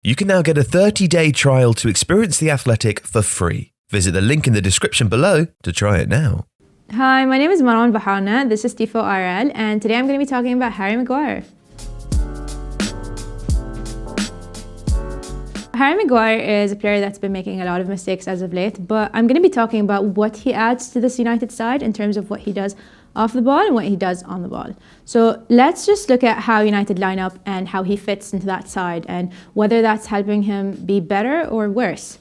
You can now get a 30-day trial to experience The Athletic for free. Visit the link in the description below to try it now. Hi, my name is Maram AlBaharna. This is Tifo RL, and today I'm going to be talking about Harry Maguire. Harry Maguire is a player that's been making a lot of mistakes as of late, but I'm going to be talking about what he adds to this United side in terms of what he does off the ball and what he does on the ball. So let's just look at how United line up and how he fits into that side and whether that's helping him be better or worse.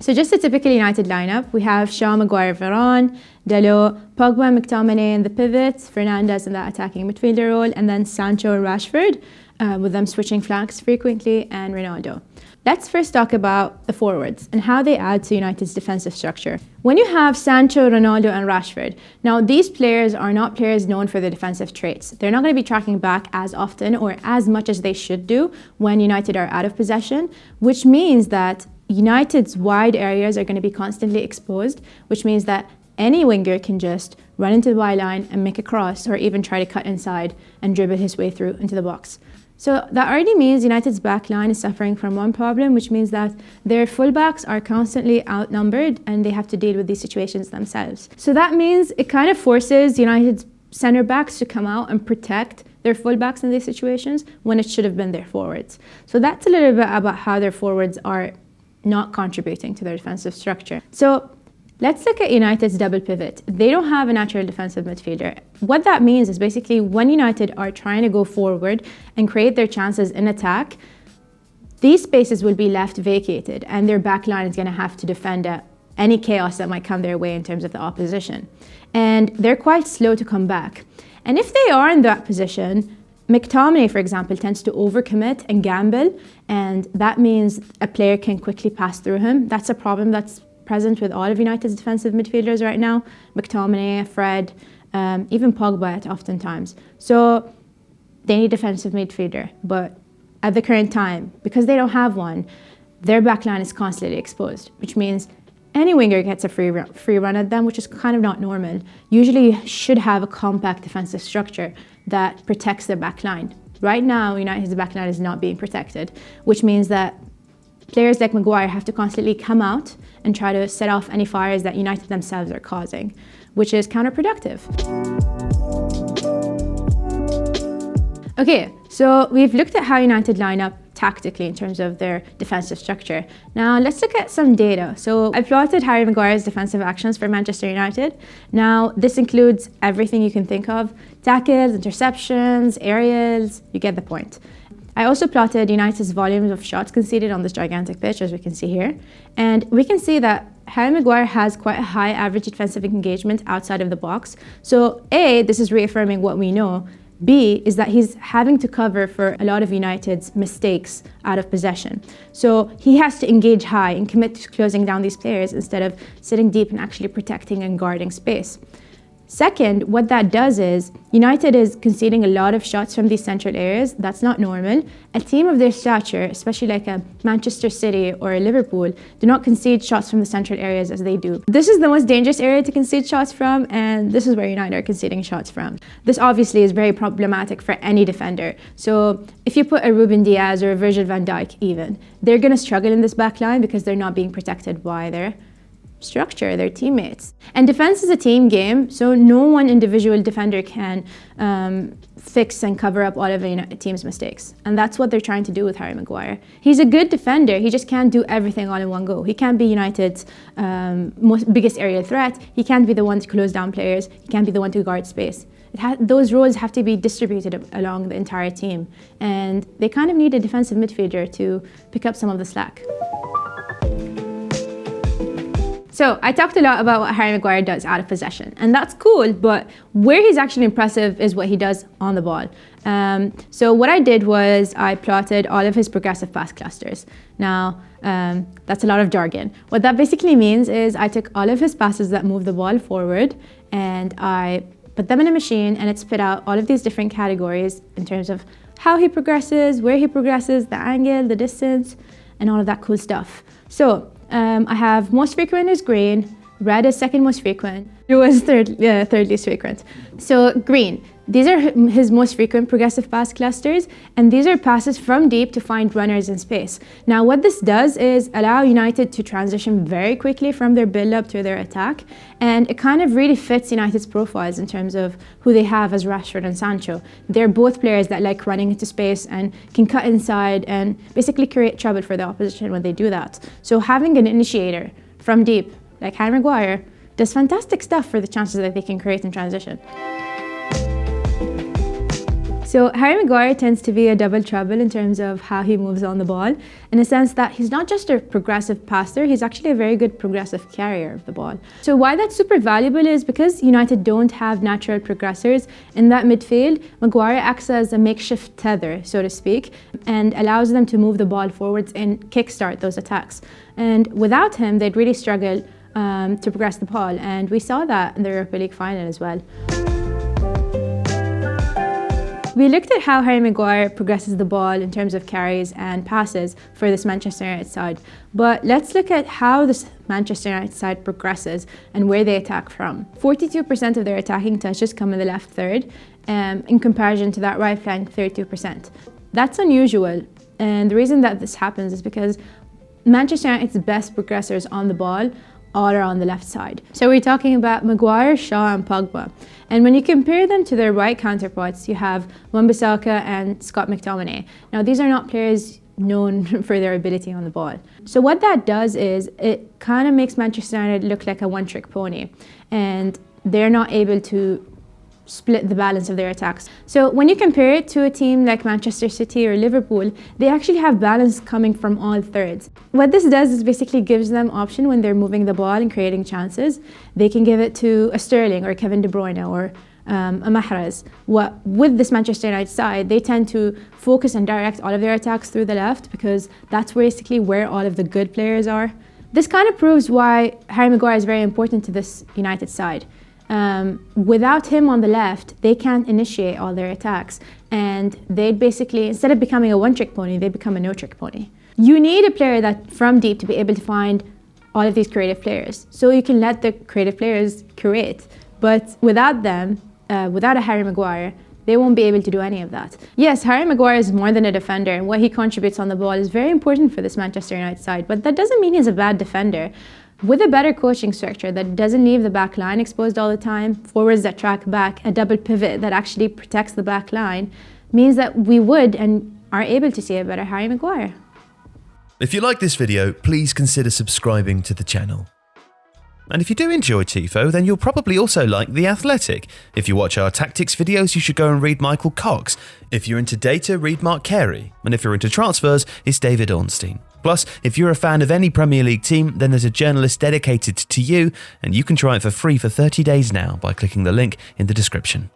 So just a typical United lineup, we have Shaw, Maguire, Varane, Dalot, Pogba, McTominay in the pivots, Fernandes in that attacking midfielder role, and then Sancho and Rashford, with them switching flanks frequently, and Ronaldo. Let's first talk about the forwards and how they add to United's defensive structure. When you have Sancho, Ronaldo and Rashford, now these players are not players known for their defensive traits. They're not going to be tracking back as often or as much as they should do when United are out of possession, which means that United's wide areas are going to be constantly exposed, which means that any winger can just run into the byline and make a cross or even try to cut inside and dribble his way through into the box. So that already means United's backline is suffering from one problem, which means that their fullbacks are constantly outnumbered and they have to deal with these situations themselves. So that means it kind of forces United's center backs to come out and protect their fullbacks in these situations when it should have been their forwards. So that's a little bit about how their forwards are not contributing to their defensive structure. So let's look at United's double pivot. They don't have a natural defensive midfielder. What that means is basically when United are trying to go forward and create their chances in attack, these spaces will be left vacated and their back line is going to have to defend any chaos that might come their way in terms of the opposition. And they're quite slow to come back. And if they are in that position, McTominay, for example, tends to overcommit and gamble, and that means a player can quickly pass through him. That's a problem that's present with all of United's defensive midfielders right now. McTominay, Fred, even Pogba at oftentimes. So they need a defensive midfielder, but at the current time, because they don't have one, their backline is constantly exposed, which means any winger gets a free run at them, which is kind of not normal. Usually you should have a compact defensive structure that protects their backline. Right now, United's backline is not being protected, which means that players like Maguire have to constantly come out and try to set off any fires that United themselves are causing, which is counterproductive. Okay, so we've looked at how United line up tactically in terms of their defensive structure. Now let's look at some data. So I plotted Harry Maguire's defensive actions for Manchester United. Now this includes everything you can think of: tackles, interceptions, aerials, you get the point. I also plotted United's volumes of shots conceded on this gigantic pitch, as we can see here. And we can see that Harry Maguire has quite a high average defensive engagement outside of the box. So A, this is reaffirming what we know. B is that he's having to cover for a lot of United's mistakes out of possession. So he has to engage high and commit to closing down these players instead of sitting deep and actually protecting and guarding space. Second, what that does is United is conceding a lot of shots from these central areas. That's not normal. A team of their stature, especially like a Manchester City or a Liverpool, do not concede shots from the central areas as they do. This is the most dangerous area to concede shots from, and this is where United are conceding shots from. This obviously is very problematic for any defender. So if you put a Ruben Diaz or a Virgil van Dijk even, they're going to struggle in this back line because they're not being protected by their structure, their teammates. And defense is a team game, so no one individual defender can fix and cover up all of a team's mistakes. And that's what they're trying to do with Harry Maguire. He's a good defender, he just can't do everything all in one go. He can't be United's biggest aerial threat, he can't be the one to close down players, he can't be the one to guard space. Those roles have to be distributed along the entire team, and they kind of need a defensive midfielder to pick up some of the slack. So I talked a lot about what Harry Maguire does out of possession, and that's cool, but where he's actually impressive is what he does on the ball. So what I did was I plotted all of his progressive pass clusters. Now, that's a lot of jargon. What that basically means is I took all of his passes that move the ball forward and I put them in a machine, and it spit out all of these different categories in terms of how he progresses, where he progresses, the angle, the distance, and all of that cool stuff. So I have most frequent is green, red is second most frequent, blue is third least frequent. So green, These are his most frequent progressive pass clusters, and these are passes from deep to find runners in space. Now, what this does is allow United to transition very quickly from their build-up to their attack, and it kind of really fits United's profiles in terms of who they have as Rashford and Sancho. They're both players that like running into space and can cut inside and basically create trouble for the opposition when they do that. So having an initiator from deep, like Harry Maguire, does fantastic stuff for the chances that they can create in transition. So Harry Maguire tends to be a double trouble in terms of how he moves on the ball, in a sense that he's not just a progressive passer, he's actually a very good progressive carrier of the ball. So why that's super valuable is because United don't have natural progressors in that midfield, Maguire acts as a makeshift tether, so to speak, and allows them to move the ball forwards and kickstart those attacks. And without him, they'd really struggle to progress the ball, and we saw that in the Europa League final as well. We looked at how Harry Maguire progresses the ball in terms of carries and passes for this Manchester United side. But let's look at how this Manchester United side progresses and where they attack from. 42% of their attacking touches come in the left third, in comparison to that right flank 32%. That's unusual, and the reason that this happens is because Manchester United's best progressors on the ball all are on the left side. So we're talking about Maguire, Shaw and Pogba. And when you compare them to their right counterparts, you have Wan-Bissaka and Scott McTominay. Now these are not players known for their ability on the ball. So what that does is it kind of makes Manchester United look like a one-trick pony, and they're not able to split the balance of their attacks. So when you compare it to a team like Manchester City or Liverpool, they actually have balance coming from all thirds. What this does is basically gives them option when they're moving the ball and creating chances. They can give it to a Sterling or Kevin De Bruyne or a Mahrez. With this Manchester United side, they tend to focus and direct all of their attacks through the left because that's basically where all of the good players are. This kind of proves why Harry Maguire is very important to this United side. Without him on the left, they can't initiate all their attacks, and they'd basically, instead of becoming a one-trick pony, they become a no-trick pony. You need a player that from deep to be able to find all of these creative players, so you can let the creative players create. But without them, without a Harry Maguire, they won't be able to do any of that. Yes, Harry Maguire is more than a defender, and what he contributes on the ball is very important for this Manchester United side, but that doesn't mean he's a bad defender. With a better coaching structure that doesn't leave the back line exposed all the time, forwards that track back, a double pivot that actually protects the back line, means that we would and are able to see a better Harry Maguire. If you like this video, please consider subscribing to the channel. And if you do enjoy Tifo, then you'll probably also like The Athletic. If you watch our tactics videos, you should go and read Michael Cox. If you're into data, read Mark Carey. And if you're into transfers, it's David Ornstein. Plus, if you're a fan of any Premier League team, then there's a journalist dedicated to you, and you can try it for free for 30 days now by clicking the link in the description.